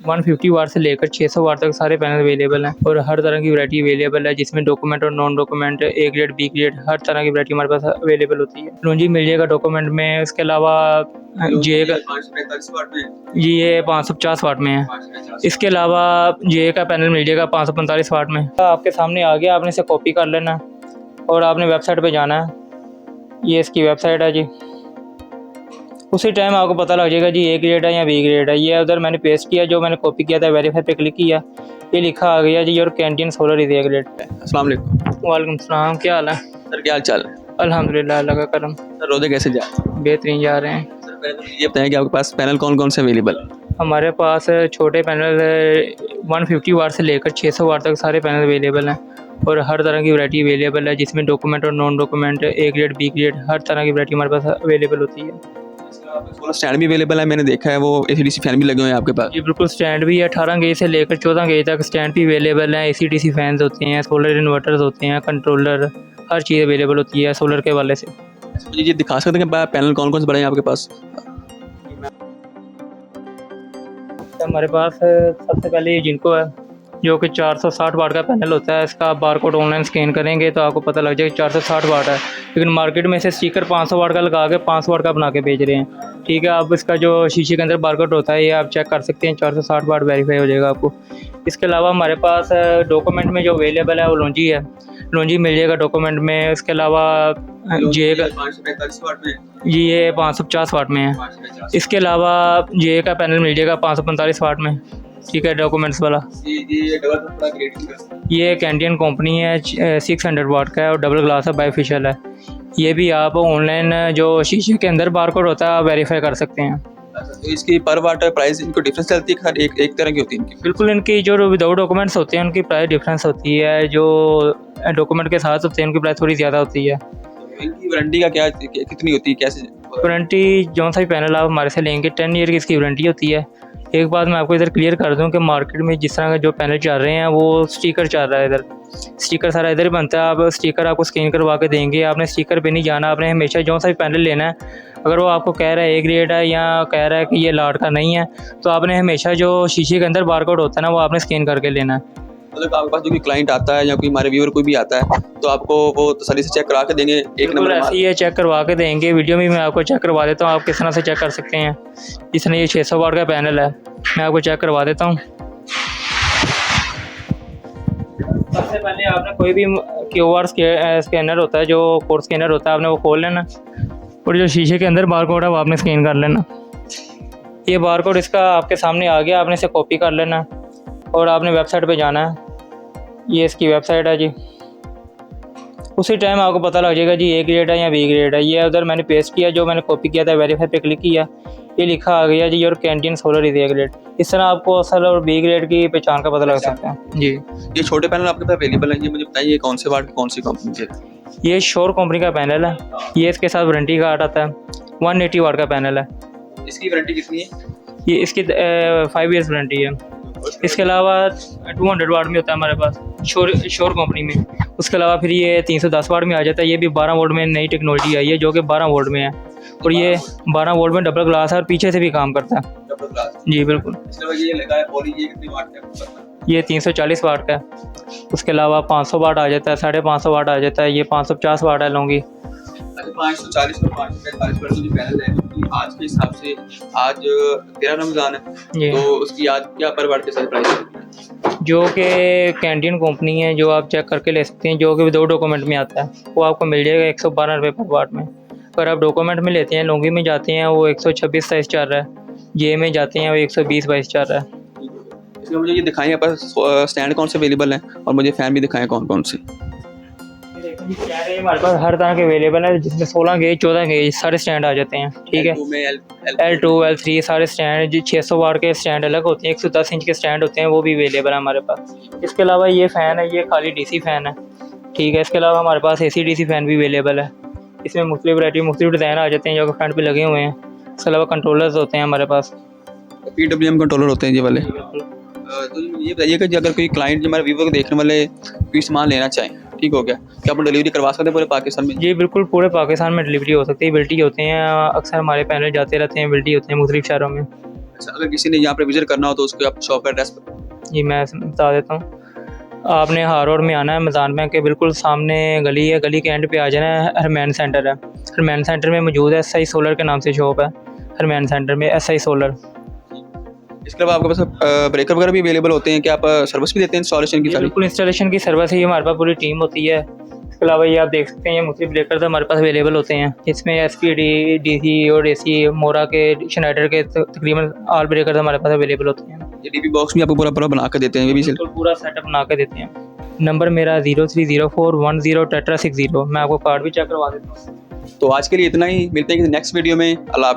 150 वाट से लेकर 600 वाट तक सारे पैनल अवेलेबल हैं और हर तरह की वैरायटी अवेलेबल है, जिसमें डॉक्यूमेंट और non document, A grade, B grade, हर तरह की वैरायटी हमारे पास अवेलेबल होती है। लॉन्जी मिल जाएगा डॉक्यूमेंट में। इसके अलावा जे का 545 वाट में, जी ये 550 वाट में है। 550 इसके अलावा जे का पैनल मिल जाएगा 545 वाट में। आपके सामने आ गया, आपने इसे कॉपी कर लेना और आपने वेबसाइट पे जाना है। ये इसकी वेबसाइट है जी। उसी टाइम आपको पता लग जाएगा जी ए ग्रेड है या बी ग्रेड है। ये उधर मैंने पेस्ट किया, जो मैंने कॉपी किया था, वेरीफाई पे क्लिक किया, ये लिखा आ गया जी your canteen solar is A grade. अस्सलाम वालेकुम वालेकुम सलाम, क्या हाल है? सर, क्या हाल चाल है? अल्हम्दुलिल्लाह, अल्लाह का करम, सर, रोजे कैसे जा रहे हैं? बेहतरीन जा रहे हैं। सर, पहले तो ये बताएं कि आपके पास पैनल कौन कौन से अवेलेबल है? हमारे पास छोटे पैनल 150 वाट से लेकर 600 वाट तक सारे पैनल अवेलेबल हैं और हर तरह की वैरायटी अवेलेबल है, जिसमें डॉक्यूमेंट और non document, A grade, B grade, हर तरह की वैरायटी हमारे पास अवेलेबल होती है। सोलर स्टैंड भी अवेलेबल है, मैंने देखा है, वो एसी-डीसी फैन भी लगे हुए हैं आपके पास। जी बिल्कुल, स्टैंड भी है। 18 गेज से लेकर 14 गेज तक स्टैंड भी अवेलेबल हैं। AC/DC फैंस होते हैं, सोलर इन्वर्टर्स होते हैं, कंट्रोलर, हर चीज़ अवेलेबल होती है सोलर के हवाले से। अच्छा, मुझे ये दिखा सकते हैं कि पैनल कौन कौन से बड़े हैं आपके पास? हमारे पास सबसे पहले ये जिनको है, जो कि 460 वाट का पैनल होता है। इसका बारकोड ऑनलाइन स्कैन करेंगे तो आपको पता लग जाएगा 460 वाट है, लेकिन मार्केट में इसे स्टिकर 500 वाट का लगा के 500 वाट का बना के बेच रहे हैं। ठीक है, आप इसका जो शीशे के अंदर बारकोड होता है ये आप चेक कर सकते हैं, 460 वाट वेरीफाई हो जाएगा आपको। इसके अलावा हमारे पास डॉक्यूमेंट में जो अवेलेबल है वो लॉन्जी है। लॉन्जी मिल जाएगा डॉक्यूमेंट में। इसके अलावा जे का 545 वाट में, जी ये 550 वाट में है। 550। इसके अलावा जे का पैनल मिल जाएगा 545 वाट में। ठीक है, डॉक्यूमेंट्स वाला। ये डबल थोड़ा ग्रेडिंग का। ये कैंडियन कंपनी है, 600 वाट का है और डबल ग्लास है, बाईफिशियल है। ये भी आप ऑनलाइन जो शीशे के अंदर बारकोड होता है वेरीफाई कर सकते हैं। अच्छा, तो इसकी पर वाट प्राइस इनको डिफरेंस चलती है? हर एक तरह की होती है इनकी? बिल्कुल, इनकी जो विदाउट डॉक्यूमेंट्स होते हैं उनकी प्राइस डिफरेंस होती है, जो डॉक्यूमेंट के साथ होते हैं उनकी प्राइस थोड़ी ज़्यादा होती है। तो इनकी वारंटी का क्या कितनी होती है, कैसे? वारंटी जो सा भी पैनल आप हमारे से लेंगे 10 ईयर की इसकी वारंटी होती है। एक बात मैं आपको इधर क्लियर कर दूं कि मार्केट में जिस तरह का जो पैनल चल रहे हैं वो स्टिकर चल रहा है। इधर स्टिकर सारा इधर ही बनता है। आप स्टिकर आपको स्कैन करवा के देंगे, आपने स्टिकर पे नहीं जाना। आपने हमेशा जो सा भी पैनल लेना है, अगर वो आपको कह रहा है ए ग्रेड है या कह रहा है कि ये लाट का नहीं है, तो आपने हमेशा जो शीशे के अंदर बारकोड होता है ना वो आपने स्कैन करके लेना है। मतलब आपके पास जो कोई क्लाइंट आता है या कोई हमारे व्यूअर कोई भी आता है तो आपको वो तसल्ली से चेक करा के देंगे? एक बिल्कुल नंबर ऐसे ही है, चेक करवा के देंगे। वीडियो में मैं आपको चेक करवा देता हूँ, आप किस तरह से चेक कर सकते हैं। इसने ये 600 वाट का पैनल है, मैं आपको चेक करवा देता हूँ। सबसे पहले आपने कोई भी QR स्कैनर होता है, जो कोड स्कैनर होता है, आपने वो खोल लेना और जो शीशे के अंदर बारकोड है वो आपने स्कैन कर लेना। ये बारकोड इसका आपके सामने आ गया, आपने इसे कॉपी कर लेना और आपने वेबसाइट पे जाना है। ये इसकी वेबसाइट है जी। उसी टाइम आपको पता लग जाएगा जी ए ग्रेड है या बी ग्रेड है। ये उधर मैंने पेस्ट किया, जो मैंने कॉपी किया था, वेरीफाई पे क्लिक किया, ये लिखा आ गया जी your canteen solar is A grade. इस तरह आपको असल और बी ग्रेड की पहचान का पता लग सकता है जी। ये छोटे पैनल आपके पास अवेलेबल हैं? ये मुझे बताइए कौन से वाट कौन सी कंपनी के? ये श्योर कंपनी का पैनल है। ये इसके साथ वारंटी कार्ड आता है। 180 वाट का पैनल है। इसकी वारंटी कितनी है? ये इसकी 5 ईयर्स वारंटी है। इसके अलावा 200 वाट में होता है हमारे पास श्योर कंपनी में। उसके अलावा फिर ये 310 वाट में आ जाता है। ये भी 12 वोल्ट में नई टेक्नोलॉजी आई है, जो कि 12 वोल्ट में है और ये 12 वोल्ट में डबल ग्लास है और पीछे से भी काम करता है। Double glass? जी बिल्कुल। ये लगा है पॉली, ये कितनी वाट का है? ये 340 वाट का है। उसके अलावा 500 वाट आ जाता है, 550 वाट आ जाता है। ये 550 वाट है लॉन्गी। अच्छा, 540 और 545 पर जो पैनल है क्योंकि आज के हिसाब से आज 13 रमज़ान है, तो उसकी आज क्या पर वाट के साथ प्राइस है? जो कि कैंटीन कंपनी है, जो आप चेक करके ले सकते हैं, जो कि विदाउट डॉक्यूमेंट में आता है, वो आपको मिल जाएगा 112 रुपये पर वाट में। अगर आप डॉक्यूमेंट में लेते हैं, लॉन्गी में जाते हैं, वो 126 साइज़ चल रहा है। जे में जाते हैं वो 120 22 चल रहा है। इसमें मुझे ये दिखाएं यहाँ पर स्टैंड कौन से अवेलेबल हैं और मुझे फ़ैन भी दिखाएं कौन कौन से। हमारे पास हर तरह के अवेलेबल है, जिसमें 16 गेज 14 गेज सारे स्टैंड आ जाते हैं। ठीक है, L2 L3 सारे स्टैंड जी। 600 वाट के स्टैंड अलग होते हैं, 110 इंच के स्टैंड होते हैं, वो भी अवेलेबल है हमारे पास। इसके अलावा ये फ़ैन है, ये खाली DC फ़ैन है। ठीक है, इसके अलावा हमारे पास AC/DC फ़ैन भी अवेलेबल है। इसमें मुख्तलिफ वैरायटी मुख्तलिफ डिज़ाइन आ जाते हैं, जो कि फ्रंट पे लगे हुए हैं। इसके अलावा कंट्रोलर्स होते हैं हमारे पास, PWM कंट्रोलर होते हैं ये वाले। तो ये बताइए कि अगर कोई क्लाइंट जो हमारे व्यूवर को देखने वाले कोई सामान लेना चाहें, ठीक हो गया, क्या आप डिलीवरी करवा सकते हैं पूरे पाकिस्तान में? जी बिल्कुल, पूरे पाकिस्तान में डिलीवरी हो सकती है। बिल्टी होते हैं, अक्सर हमारे पैनल जाते रहते हैं, बिल्टी होते हैं मुख्तलिफ शहरों में। अच्छा, अगर किसी ने यहाँ पर विजिट करना हो तो उसको आप शॉप का एड्रेस जी मैं बता देता हूँ। आपने हार रोड में आना है, मैदान बैंक के बिल्कुल सामने गली है, गली के एंड पे आ जाना है, हरमैन सेंटर है। हरमैन सेंटर में मौजूद है, SI सोलर के नाम से शॉप है हरमैन सेंटर में, SI सोलर। इसके अलावा आपके पास ब्रेकर वगैरह भी अवेलेबल होते हैं, क्या आप सर्विस भी देते हैं इंस्टॉलेशन की ये सारी? बिल्कुल इंस्टॉलेशन की सर्विस है, ये हमारे पास पूरी टीम होती है। इसके अलावा ये आप देख सकते हैं, ये मुख्तलिफ ब्रेकर्स हमारे पास अवेलेबल होते हैं। इसमें SPD, DC और AC, मोरा के, शनाइडर के तकरीबन ऑल ब्रेकर्स हमारे पास अवेलेबल होते हैं। ये डीपी बॉक्स भी आपको पूरा पूरा बना कर देते हैं, ये भी बिल्कुल पूरा सेटअप बना के देते हैं। नंबर मेरा 030410 Tetra 60। मैं आपको कार्ड भी चेक करवा देता हूँ। तो आज के लिए इतना ही, मिलते हैं नेक्स्ट वीडियो में। अल्लाह हाफिज़।